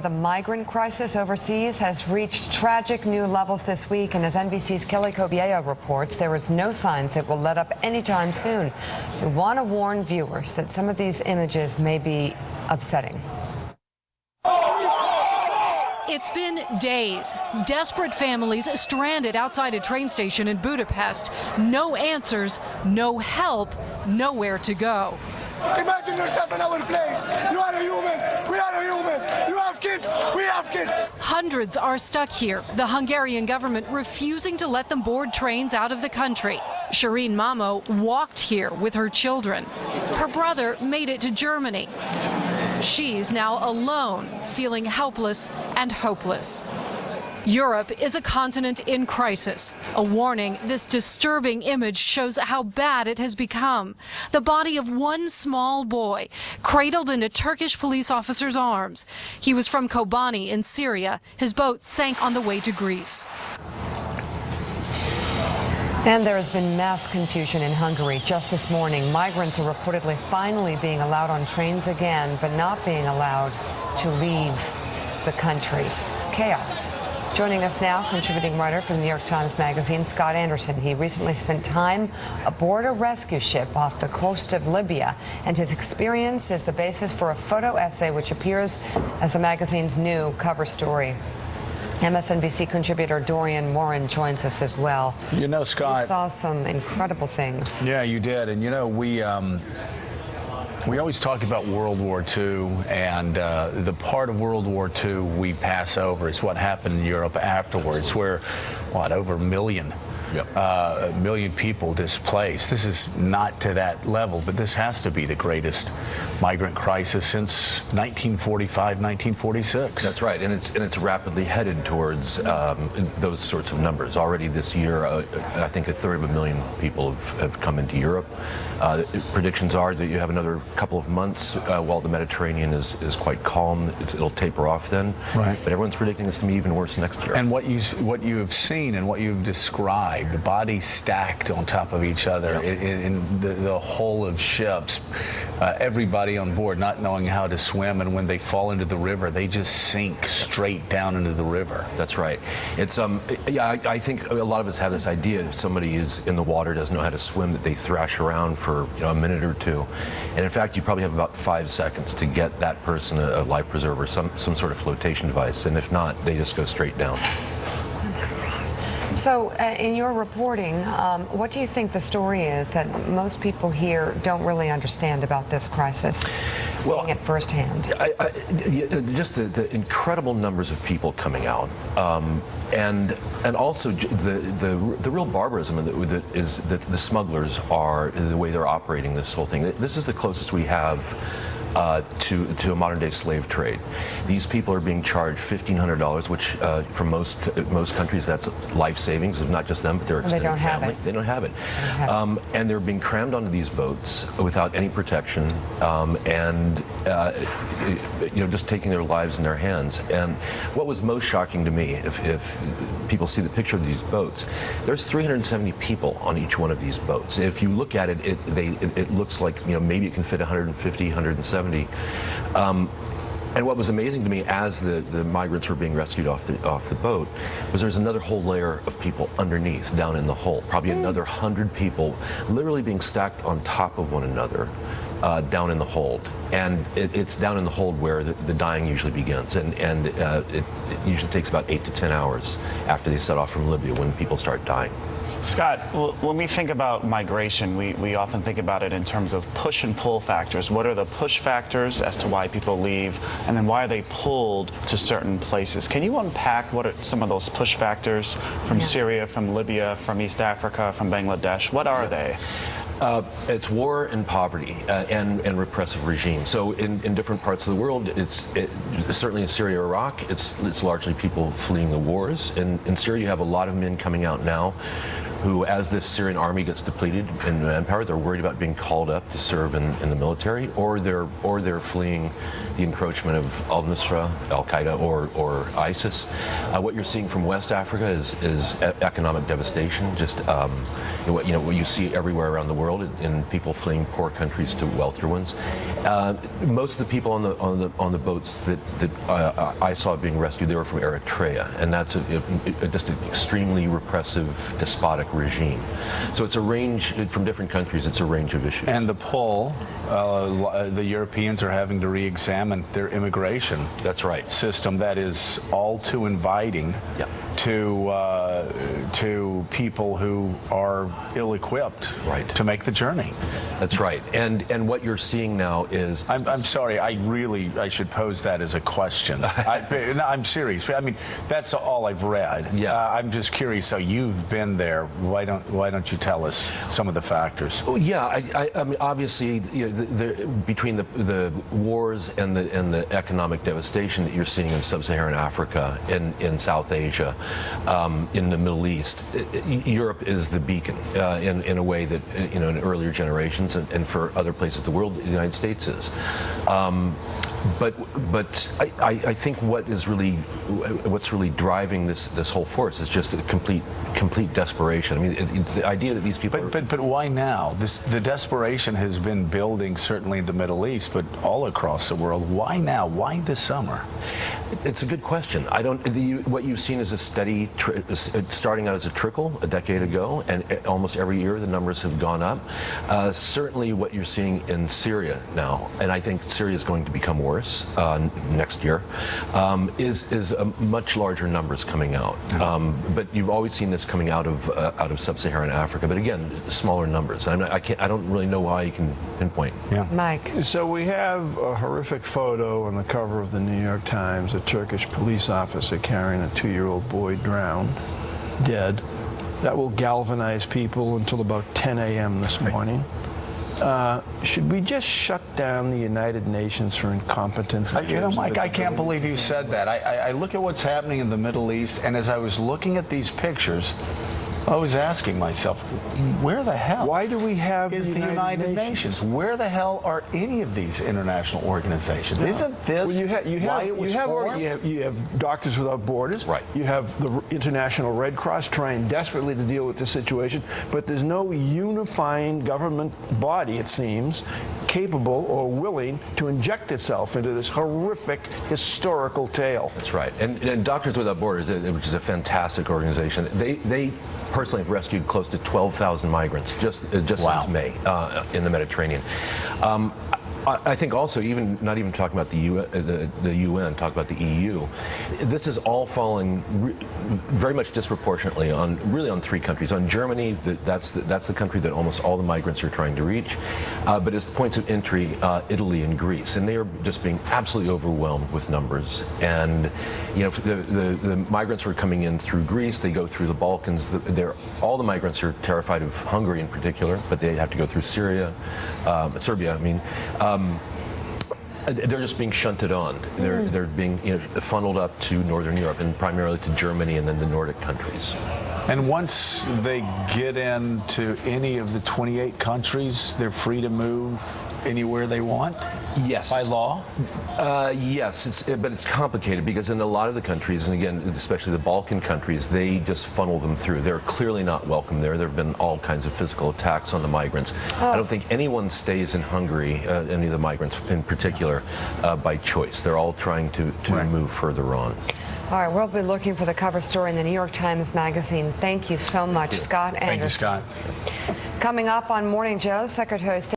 The migrant crisis overseas has reached tragic new levels this week, and as NBC's Kelly Cobiella reports, there is no signs it will let up anytime soon. We want to warn viewers that some of these images may be upsetting. It's been days. Desperate families stranded outside a train station in Budapest. No answers, no help, nowhere to go. Imagine yourself in our place. You are a human. We are a human. You have kids. We have kids. Hundreds are stuck here, the Hungarian government refusing to let them board trains out of the country. Shireen Mamo walked here with her children. Her brother made it to Germany. She's now alone, feeling helpless and hopeless. Europe is a continent in crisis. A warning, this disturbing image shows how bad it has become. The body of one small boy, cradled in a Turkish police officer's arms. He was from Kobani in Syria. His boat sank on the way to Greece. And there has been mass confusion in Hungary. Just this morning, migrants are reportedly finally being allowed on trains again, but not being allowed to leave the country. Chaos. Joining us now, contributing writer for the New York Times Magazine, Scott Anderson. He recently spent time aboard a rescue ship off the coast of Libya, and his experience is the basis for a photo essay which appears as the magazine's new cover story. MSNBC contributor Dorian Warren joins us as well. You know, Scott, you saw some incredible things. Yeah, you did. And, you know, we always talk about World War II, and the part of World War II we pass over is what happened in Europe afterwards, where, over a million people displaced. This is not to that level, but this has to be the greatest migrant crisis since 1945, 1946. That's right, and it's rapidly headed towards those sorts of numbers. Already this year, I think 1/3 people have come into Europe. Predictions are that you have another couple of months while the Mediterranean is quite calm. It'll taper off then, right? But everyone's predicting it's going to be even worse next year. And what you have seen and what you've described, the bodies stacked on top of each other in the hull of ships, everybody on board not knowing how to swim, and when they fall into the river, they just sink straight down into the river. That's right. It's I think a lot of us have this idea: if somebody is in the water, doesn't know how to swim, that they thrash around for a minute or two, and in fact, you probably have about 5 seconds to get that person a life preserver, some sort of flotation device, and if not, they just go straight down. So, in your reporting, what do you think the story is that most people here don't really understand about this crisis, seeing it firsthand? Just the incredible numbers of people coming out, and also the real barbarism that is that the smugglers are, the way they're operating this whole thing. This is the closest we have to a modern-day slave trade. These people are being charged $1,500, which for most countries that's life savings of not just them but their extended family. They don't have it, and they're being crammed onto these boats without any protection, and just taking their lives in their hands. And what was most shocking to me, if people see the picture of these boats, there's 370 people on each one of these boats. If you look at it, it looks like maybe it can fit 150, 170. And what was amazing to me as the migrants were being rescued off the boat was there's another whole layer of people underneath, down in the hull, probably another 100 people literally being stacked on top of one another down in the hold. And it's down in the hold where the dying usually begins, and it usually takes about 8 to 10 hours after they set off from Libya when people start dying. Scott, when we think about migration, we often think about it in terms of push and pull factors. What are the push factors as to why people leave, and then why are they pulled to certain places? Can you unpack what are some of those push factors from Syria, from Libya, from East Africa, from Bangladesh? What are they? It's war and poverty and repressive regimes. So in different parts of the world, certainly in Syria or Iraq, it's largely people fleeing the wars. In Syria, you have a lot of men coming out now who, as the Syrian army gets depleted in manpower, they're worried about being called up to serve in the military, or they're fleeing the encroachment of al-Nusra, Al-Qaeda, or ISIS. What you're seeing from West Africa is economic devastation, just what you see everywhere around the world in people fleeing poor countries to wealthier ones. Most of the people on the boats that I saw being rescued, they were from Eritrea, and that's just an extremely repressive, despotic regime. So it's a range from different countries. It's a range of issues. And the pull, the Europeans are having to re-examine their immigration. That's right. System that is all too inviting. Yep. To people who are ill-equipped to make the journey. That's right. And what you're seeing now is... I'm sorry, I should pose that as a question. I'm serious. I mean, that's all I've read. Yeah. I'm just curious, so you've been there. Why don't you tell us some of the factors? Well, yeah, I mean, obviously, between the wars and the economic devastation that you're seeing in sub-Saharan Africa, in South Asia, in the Middle East, Europe is the beacon in a way that in earlier generations, and for other places of the world, the United States is. But I think what's really driving this whole force is just a complete desperation. I mean, the idea that these people. But why now? The desperation has been building certainly in the Middle East, but all across the world. Why now? Why this summer? It's a good question. What you've seen is a steady, starting out as a trickle a decade ago, and almost every year the numbers have gone up. Certainly, what you're seeing in Syria now, and I think Syria is going to become worse next year, is a much larger numbers coming out. But you've always seen this coming out of sub-Saharan Africa. But again, smaller numbers. I don't really know why you can pinpoint. Yeah. Mike. So we have a horrific photo on the cover of the New York Times, a Turkish police officer carrying a 2-year-old boy drowned, dead. That will galvanize people until about 10 a.m. this morning. Should we just shut down the United Nations for incompetence? Mike, I can't believe you said that. I look at what's happening in the Middle East, and as I was looking at these pictures, I was asking myself, where the hell? Why do we have is the United Nations? Where the hell are any of these international organizations? No. Isn't this why it was formed? You have Doctors Without Borders. Right. You have the International Red Cross trying desperately to deal with the situation, but there's no unifying government body, it seems, capable or willing to inject itself into this horrific historical tale. That's right. And Doctors Without Borders, which is a fantastic organization, they personally have rescued close to 12,000 migrants just since May in the Mediterranean. I think also, not even talking about the UN, talk about the EU. This is all falling very much disproportionately on 3 countries. On Germany, that's the country that almost all the migrants are trying to reach. But as points of entry, Italy and Greece, and they are just being absolutely overwhelmed with numbers. And the migrants who are coming in through Greece, they go through the Balkans. All the migrants are terrified of Hungary in particular, but they have to go through Serbia. I mean. They're just being shunted on. They're being funneled up to Northern Europe, and primarily to Germany and then the Nordic countries. And once they get into any of the 28 countries, they're free to move anywhere they want? Yes. By law? Yes, but it's complicated because in a lot of the countries, and again, especially the Balkan countries, they just funnel them through. They're clearly not welcome there. There have been all kinds of physical attacks on the migrants. I don't think anyone stays in Hungary, any of the migrants in particular, by choice. They're all trying to move further on. All right, we'll be looking for the cover story in the New York Times Magazine. Thank you so much, Scott Anderson. Thank you, Scott. Coming up on Morning Joe, Secretary of State